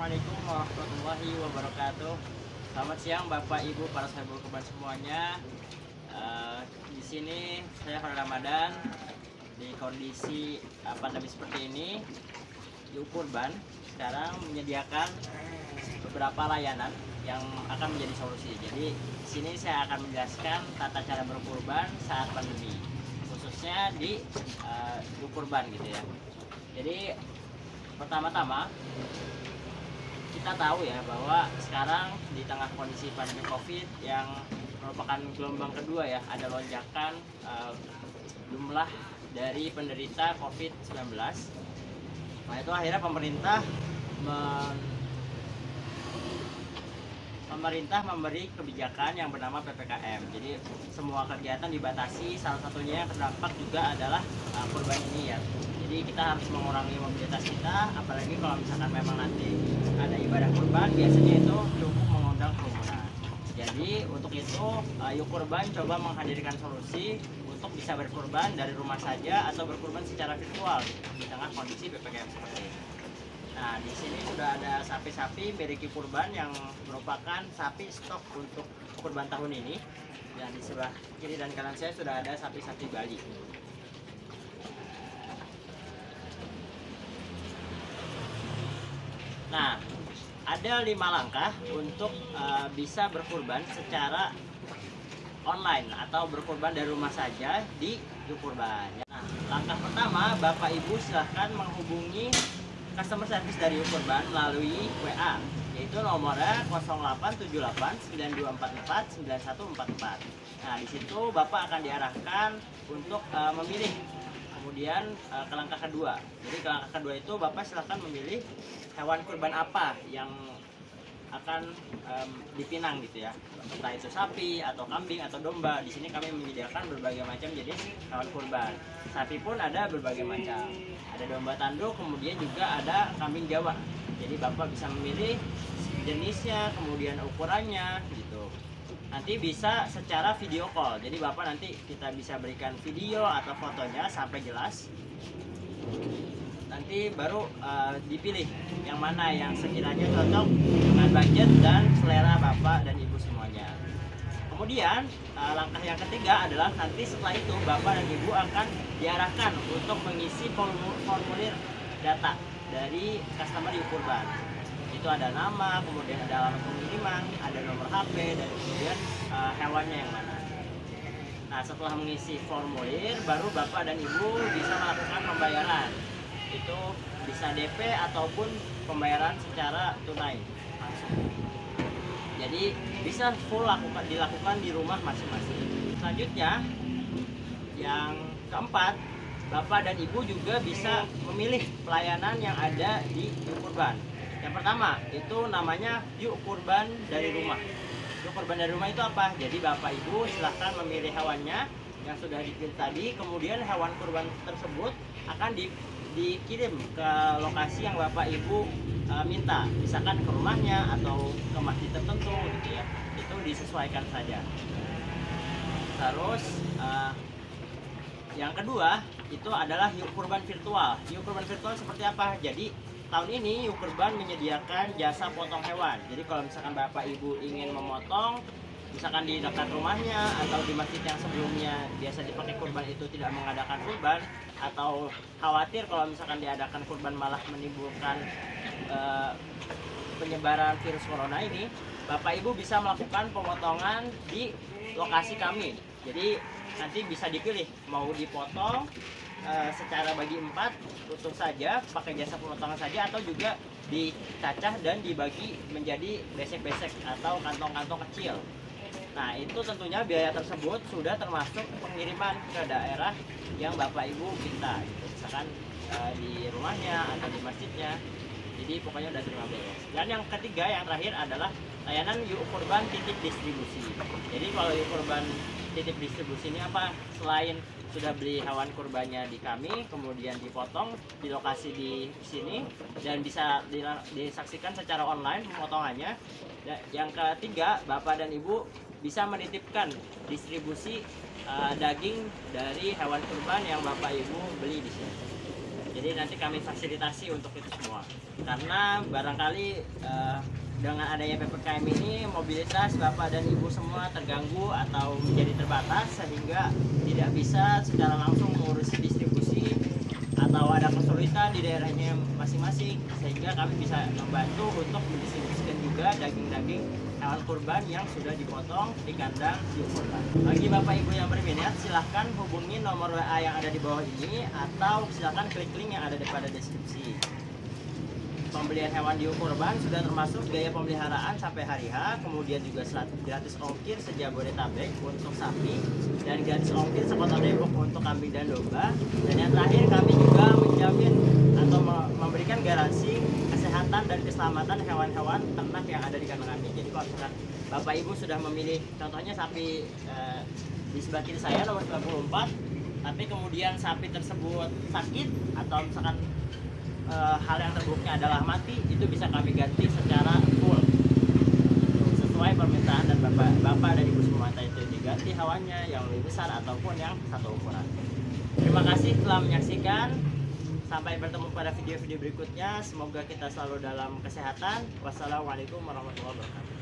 Assalamualaikum warahmatullahi wabarakatuh. Selamat siang Bapak Ibu para sahabat kurban semuanya. Di sini saya Khalil Ramadan di kondisi pandemi seperti ini. Yuk Kurban sekarang menyediakan beberapa layanan yang akan menjadi solusi. Jadi di sini saya akan menjelaskan tata cara berkurban saat pandemi, khususnya di Yuk Kurban gitu ya. Jadi pertama-tama kita tahu ya bahwa sekarang di tengah kondisi pandemi COVID yang merupakan gelombang kedua ya, ada lonjakan jumlah dari penderita COVID-19. Nah itu akhirnya pemerintah memberi kebijakan yang bernama PPKM. Jadi semua kegiatan dibatasi, salah satunya yang terdampak juga adalah kurban ini ya. Jadi kita harus mengurangi mobilitas kita, apalagi kalau misalkan memang nanti ada ibadah kurban, biasanya itu cukup mengundang kerumunan. Jadi untuk itu Yuk Kurban coba menghadirkan solusi untuk bisa berkurban dari rumah saja atau berkurban secara virtual di tengah kondisi PPKM seperti ini. Nah di sini sudah ada sapi-sapi milik Yuk Kurban yang merupakan sapi stok untuk kurban tahun ini. Dan di sebelah kiri dan kanan saya sudah ada sapi-sapi Bali. Nah, ada 5 langkah untuk bisa berkurban secara online atau berkurban dari rumah saja di Yuk Kurban. Nah, langkah pertama, Bapak Ibu silahkan menghubungi customer service dari Yuk Kurban melalui WA, yaitu nomornya 0878 9244 9144. Nah, di situ Bapak akan diarahkan untuk memilih. Kemudian ke langkah kedua. Jadi ke langkah kedua itu Bapak silahkan memilih hewan kurban apa yang akan dipinang gitu ya. Entah itu sapi atau kambing atau domba. Di sini kami menyediakan berbagai macam jenis hewan kurban. Sapi pun ada berbagai macam. Ada domba tanduk, kemudian juga ada kambing Jawa. Jadi Bapak bisa memilih jenisnya, kemudian ukurannya gitu. Nanti bisa secara video call. Jadi Bapak nanti kita bisa berikan video atau fotonya sampai jelas. Nanti baru dipilih yang mana yang sekiranya cocok dengan budget dan selera Bapak dan Ibu semuanya. Kemudian langkah yang ketiga adalah nanti setelah itu Bapak dan Ibu akan diarahkan untuk mengisi formulir data dari customer Yuk Kurban. Itu ada nama, kemudian ada alamat pengiriman, ada nomor HP, dan kemudian hewannya yang mana. Nah setelah mengisi formulir, baru Bapak dan Ibu bisa melakukan pembayaran. Itu bisa DP ataupun pembayaran secara tunai langsung. Jadi bisa full dilakukan di rumah masing-masing. Selanjutnya, yang keempat, Bapak dan Ibu juga bisa memilih pelayanan yang ada di Yuk Kurban. Yang pertama itu namanya Yuk Kurban dari rumah. Yuk Kurban dari rumah itu apa? Jadi Bapak Ibu silahkan memilih hewannya yang sudah dipilih tadi. Kemudian hewan kurban tersebut akan dikirim ke lokasi yang Bapak Ibu minta. Misalkan ke rumahnya atau ke masjid tertentu gitu ya. Itu disesuaikan saja. Terus yang kedua itu adalah Yuk Kurban virtual. Yuk Kurban virtual seperti apa? Jadi tahun ini Yuk Kurban menyediakan jasa potong hewan. Jadi kalau misalkan Bapak Ibu ingin memotong, misalkan di dekat rumahnya atau di masjid yang sebelumnya biasa dipakai kurban itu tidak mengadakan kurban, atau khawatir kalau misalkan diadakan kurban malah menimbulkan penyebaran virus corona ini, Bapak Ibu bisa melakukan pemotongan di lokasi kami. Jadi nanti bisa dipilih mau dipotong secara bagi 4 utuh saja, pakai jasa pemotongan saja, atau juga dicacah dan dibagi menjadi besek-besek atau kantong-kantong kecil. Nah itu tentunya biaya tersebut sudah termasuk pengiriman ke daerah yang Bapak Ibu minta gitu. Misalkan di rumahnya atau di masjidnya. Jadi pokoknya udah terima beres. Dan yang ketiga, yang terakhir adalah layanan Yuk Kurban titip distribusi. Jadi kalau Yuk Kurban titip distribusi ini apa? Selain sudah beli hewan kurbannya di kami, kemudian dipotong di lokasi di sini dan bisa disaksikan secara online pemotongannya. Yang ketiga, Bapak dan Ibu bisa menitipkan distribusi daging dari hewan kurban yang Bapak Ibu beli di sini. Jadi nanti kami fasilitasi untuk itu semua. Karena barangkali dengan adanya PPKM ini mobilitas Bapak dan Ibu semua terganggu atau menjadi terbatas sehingga tidak bisa secara langsung mengurusi distribusi atau ada kesulitan di daerahnya masing-masing, sehingga kami bisa membantu untuk mendistribusikan juga daging-daging hewan kurban yang sudah dipotong di kandang hiu kurban. Bagi Bapak Ibu yang berminat, silahkan hubungi nomor WA yang ada di bawah ini atau silahkan klik link yang ada pada deskripsi. Pembelian hewan hiu kurban sudah termasuk biaya pemeliharaan sampai hari H, kemudian juga gratis ongkir se-Jabodetabek untuk sapi dan gratis ongkir sekota Depok untuk kambing dan domba. Dan yang terakhir, kami juga menjamin atau memberikan garansi kesehatan dan keselamatan hewan-hewan ternak yang ada di kandang kami. Jadi kalau misalkan Bapak Ibu sudah memilih contohnya sapi di sebelah kiri saya nomor 94, tapi kemudian sapi tersebut sakit atau misalkan hal yang terburuknya adalah mati, itu bisa kami ganti secara full sesuai permintaan dan bapak dan ibu semua, entah itu diganti hewannya yang lebih besar ataupun yang satu ukuran. Terima kasih telah menyaksikan. Sampai bertemu pada video-video berikutnya. Semoga kita selalu dalam kesehatan. Wassalamualaikum warahmatullahi wabarakatuh.